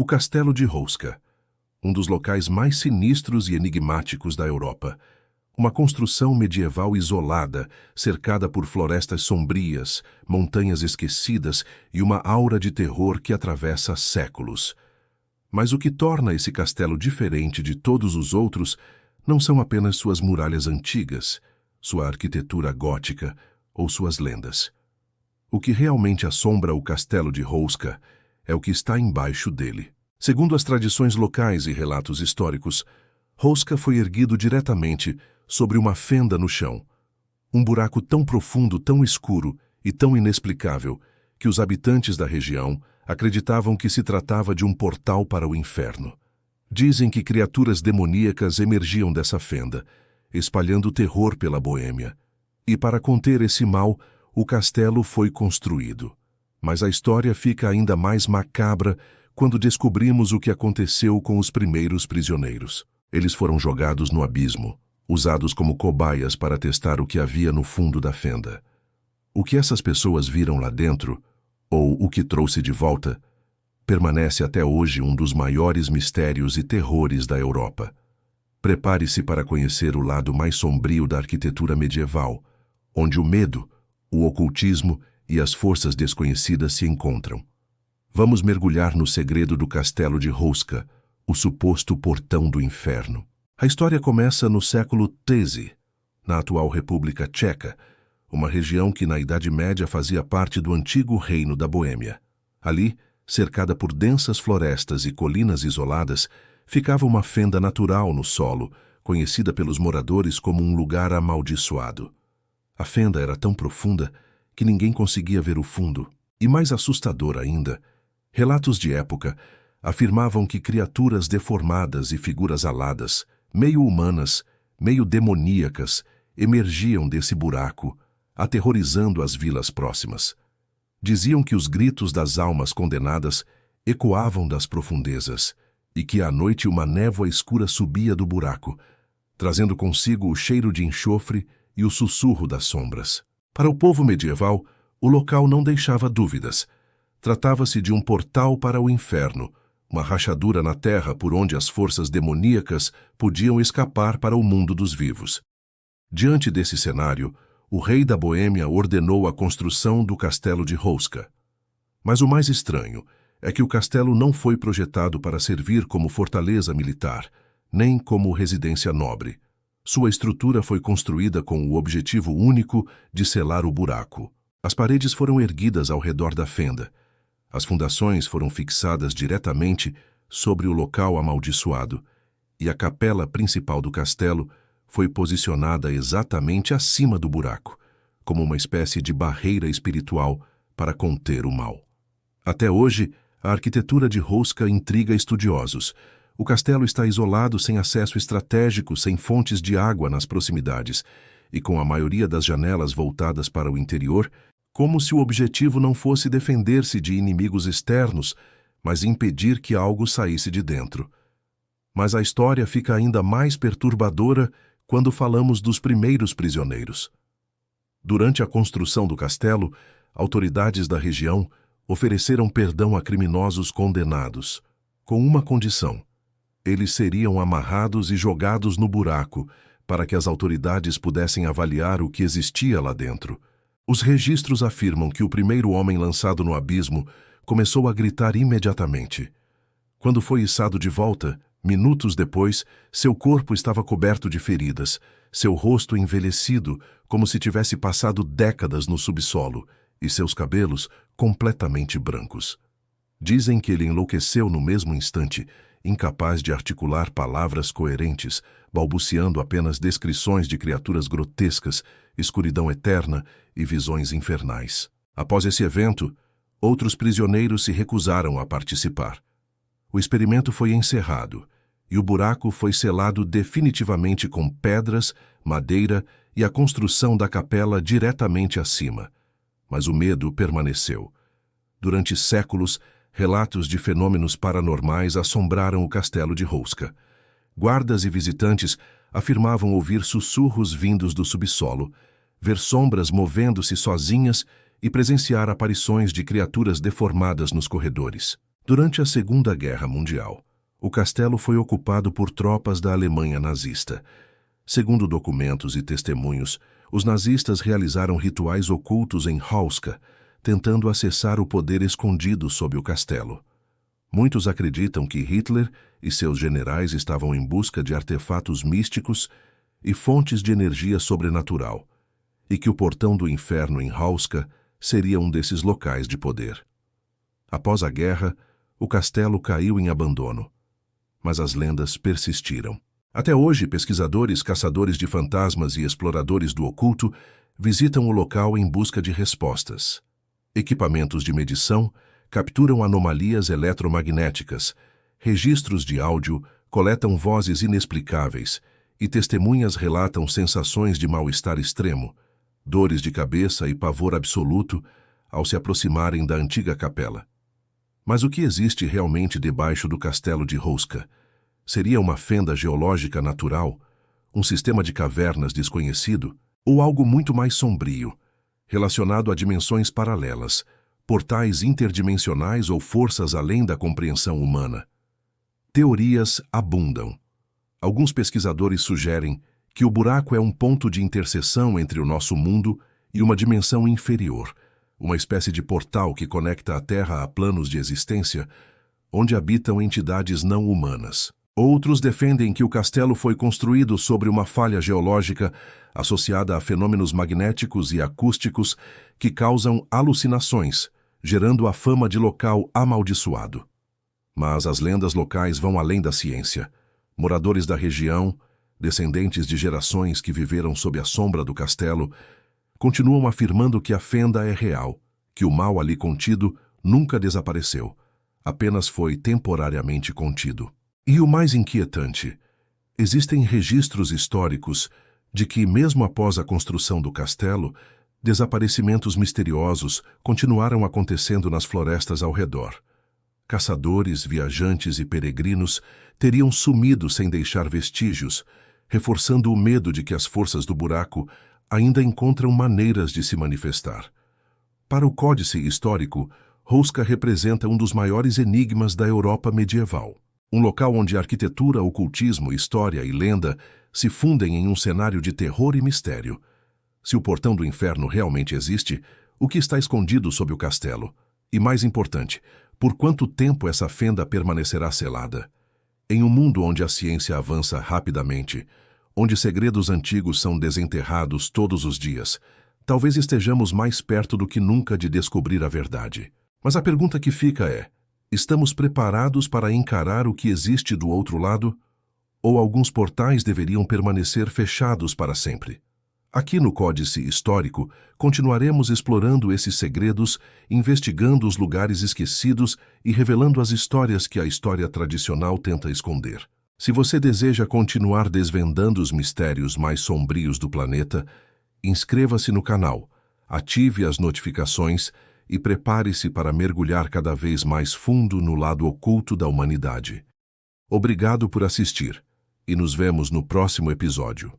O Castelo de Houska, um dos locais mais sinistros e enigmáticos da Europa. Uma construção medieval isolada, cercada por florestas sombrias, montanhas esquecidas e uma aura de terror que atravessa séculos. Mas o que torna esse castelo diferente de todos os outros não são apenas suas muralhas antigas, sua arquitetura gótica ou suas lendas. O que realmente assombra o Castelo de Houska é o que está embaixo dele. Segundo as tradições locais e relatos históricos, Houska foi erguido diretamente sobre uma fenda no chão. Um buraco tão profundo, tão escuro e tão inexplicável que os habitantes da região acreditavam que se tratava de um portal para o inferno. Dizem que criaturas demoníacas emergiam dessa fenda, espalhando terror pela Boêmia. E para conter esse mal, o castelo foi construído. Mas a história fica ainda mais macabra quando descobrimos o que aconteceu com os primeiros prisioneiros. Eles foram jogados no abismo, usados como cobaias para testar o que havia no fundo da fenda. O que essas pessoas viram lá dentro, ou o que trouxe de volta, permanece até hoje um dos maiores mistérios e terrores da Europa. Prepare-se para conhecer o lado mais sombrio da arquitetura medieval, onde o medo, o ocultismo e as forças desconhecidas se encontram. Vamos mergulhar no segredo do Castelo de Houska, o suposto portão do inferno. A história começa no século XIII, na atual República Tcheca, uma região que na Idade Média fazia parte do antigo Reino da Boêmia. Ali, cercada por densas florestas e colinas isoladas, ficava uma fenda natural no solo, conhecida pelos moradores como um lugar amaldiçoado. A fenda era tão profunda que ninguém conseguia ver o fundo. E mais assustador ainda, relatos de época afirmavam que criaturas deformadas e figuras aladas, meio humanas, meio demoníacas, emergiam desse buraco, aterrorizando as vilas próximas. Diziam que os gritos das almas condenadas ecoavam das profundezas e que à noite uma névoa escura subia do buraco, trazendo consigo o cheiro de enxofre e o sussurro das sombras. Para o povo medieval, o local não deixava dúvidas. Tratava-se de um portal para o inferno, uma rachadura na terra por onde as forças demoníacas podiam escapar para o mundo dos vivos. Diante desse cenário, o rei da Boêmia ordenou a construção do Castelo de Houska. Mas o mais estranho é que o castelo não foi projetado para servir como fortaleza militar, nem como residência nobre. Sua estrutura foi construída com o objetivo único de selar o buraco. As paredes foram erguidas ao redor da fenda. As fundações foram fixadas diretamente sobre o local amaldiçoado, e a capela principal do castelo foi posicionada exatamente acima do buraco, como uma espécie de barreira espiritual para conter o mal. Até hoje, a arquitetura de Houska intriga estudiosos. O castelo está isolado, sem acesso estratégico, sem fontes de água nas proximidades, e com a maioria das janelas voltadas para o interior, como se o objetivo não fosse defender-se de inimigos externos, mas impedir que algo saísse de dentro. Mas a história fica ainda mais perturbadora quando falamos dos primeiros prisioneiros. Durante a construção do castelo, autoridades da região ofereceram perdão a criminosos condenados, com uma condição: eles seriam amarrados e jogados no buraco para que as autoridades pudessem avaliar o que existia lá dentro. Os registros afirmam que o primeiro homem lançado no abismo começou a gritar imediatamente. Quando foi içado de volta, minutos depois, seu corpo estava coberto de feridas, seu rosto envelhecido, como se tivesse passado décadas no subsolo, e seus cabelos completamente brancos. Dizem que ele enlouqueceu no mesmo instante, incapaz de articular palavras coerentes, balbuciando apenas descrições de criaturas grotescas, escuridão eterna e visões infernais. Após esse evento, outros prisioneiros se recusaram a participar. O experimento foi encerrado, e o buraco foi selado definitivamente com pedras, madeira e a construção da capela diretamente acima. Mas o medo permaneceu. Durante séculos, relatos de fenômenos paranormais assombraram o castelo de Houska. Guardas e visitantes afirmavam ouvir sussurros vindos do subsolo, ver sombras movendo-se sozinhas e presenciar aparições de criaturas deformadas nos corredores. Durante a Segunda Guerra Mundial, o castelo foi ocupado por tropas da Alemanha nazista. Segundo documentos e testemunhos, os nazistas realizaram rituais ocultos em Hauska, tentando acessar o poder escondido sob o castelo. Muitos acreditam que Hitler e seus generais estavam em busca de artefatos místicos e fontes de energia sobrenatural, e que o portão do inferno em Hauska seria um desses locais de poder. Após a guerra, o castelo caiu em abandono, mas as lendas persistiram. Até hoje, pesquisadores, caçadores de fantasmas e exploradores do oculto visitam o local em busca de respostas. Equipamentos de medição capturam anomalias eletromagnéticas, registros de áudio coletam vozes inexplicáveis e testemunhas relatam sensações de mal-estar extremo, dores de cabeça e pavor absoluto ao se aproximarem da antiga capela. Mas o que existe realmente debaixo do castelo de Hauska? Seria uma fenda geológica natural, um sistema de cavernas desconhecido, ou algo muito mais sombrio, relacionado a dimensões paralelas, portais interdimensionais ou forças além da compreensão humana? Teorias abundam. Alguns pesquisadores sugerem que o buraco é um ponto de interseção entre o nosso mundo e uma dimensão inferior, uma espécie de portal que conecta a Terra a planos de existência onde habitam entidades não humanas. Outros defendem que o castelo foi construído sobre uma falha geológica associada a fenômenos magnéticos e acústicos que causam alucinações, gerando a fama de local amaldiçoado. Mas as lendas locais vão além da ciência. Moradores da região, descendentes de gerações que viveram sob a sombra do castelo, continuam afirmando que a fenda é real, que o mal ali contido nunca desapareceu, apenas foi temporariamente contido. E o mais inquietante, existem registros históricos de que, mesmo após a construção do castelo, desaparecimentos misteriosos continuaram acontecendo nas florestas ao redor. Caçadores, viajantes e peregrinos teriam sumido sem deixar vestígios, reforçando o medo de que as forças do buraco ainda encontram maneiras de se manifestar. Para o Códice Histórico, Hauska representa um dos maiores enigmas da Europa medieval. Um local onde arquitetura, ocultismo, história e lenda se fundem em um cenário de terror e mistério. Se o portão do inferno realmente existe, o que está escondido sob o castelo? E mais importante, por quanto tempo essa fenda permanecerá selada? Em um mundo onde a ciência avança rapidamente, onde segredos antigos são desenterrados todos os dias, talvez estejamos mais perto do que nunca de descobrir a verdade. Mas a pergunta que fica é: estamos preparados para encarar o que existe do outro lado? Ou alguns portais deveriam permanecer fechados para sempre? Aqui no Códice Histórico, continuaremos explorando esses segredos, investigando os lugares esquecidos e revelando as histórias que a história tradicional tenta esconder. Se você deseja continuar desvendando os mistérios mais sombrios do planeta, inscreva-se no canal, ative as notificações e prepare-se para mergulhar cada vez mais fundo no lado oculto da humanidade. Obrigado por assistir e nos vemos no próximo episódio.